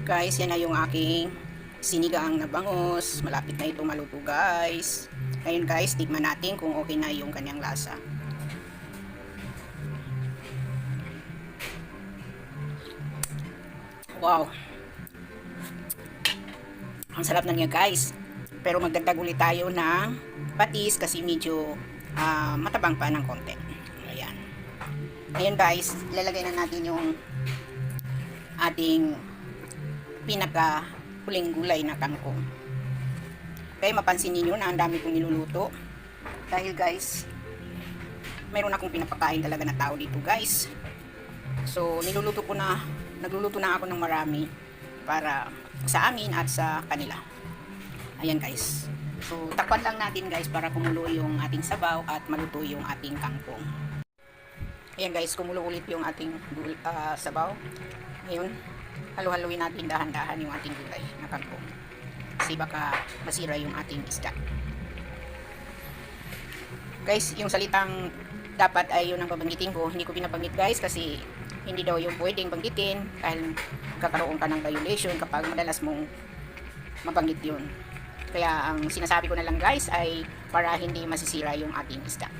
Guys, yan na yung aking sinigang na bangus. Malapit na ito maluto guys. Ngayon guys, tikman natin kung okay na yung kanyang lasa. Wow! Ang sarap na niya guys. Pero magdagdag ulit tayo ng patis kasi medyo matabang pa ng konti. Ayan. Ngayon guys, lalagay na natin yung ating pinaka huling gulay na kangkong. Okay, mapansin niyo na ang dami kong niluluto. Dahil guys, mayroon akong pinapakain talaga na tao dito guys. So, nagluluto na ako ng marami para sa amin at sa kanila. Ayan guys. So, takpan lang natin guys para kumulo yung ating sabaw at maluto yung ating kangkong. Ayan guys, kumulo ulit yung ating sabaw. Ngayon, halu-haluin natin dahan-dahan yung ating gulay na kangkong. Kasi baka masira yung ating isda. Guys, yung salitang dapat ay yun ang babanggitin ko. Hindi ko binabanggit guys kasi hindi daw yung pwedeng banggitin dahil kakaroon ka ng violation kapag madalas mong mabanggit yun. Kaya ang sinasabi ko na lang guys ay para hindi masisira yung ating isda.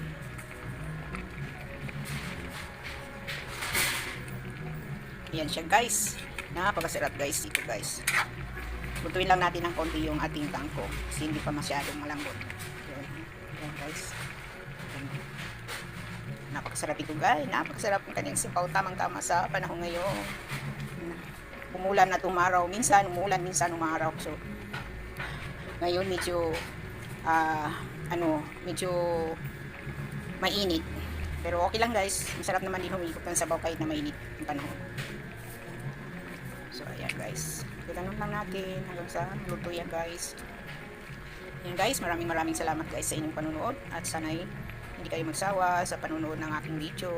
Ayan siya guys. Napakasarap guys dito guys. Lutuin lang natin ng konti yung ating kangkong kasi hindi pa masyadong malambot. Ayan guys. Napakasarap ito guys. Napakasarap ang kanyang sipaw. Tamang-tama sa panahon ngayon. Umulan at umaraw. Minsan umulan, minsan umaraw. So, ngayon medyo medyo mainit. Pero okay lang guys. Masarap naman din humigop ng sabaw kahit na mainit ang panahon. So, ayan guys. Ganun lang natin hanggang sa luto yan guys. Ayan guys, maraming salamat guys sa inyong panunood at sana'y hindi kayo magsawa sa panunood ng aking video.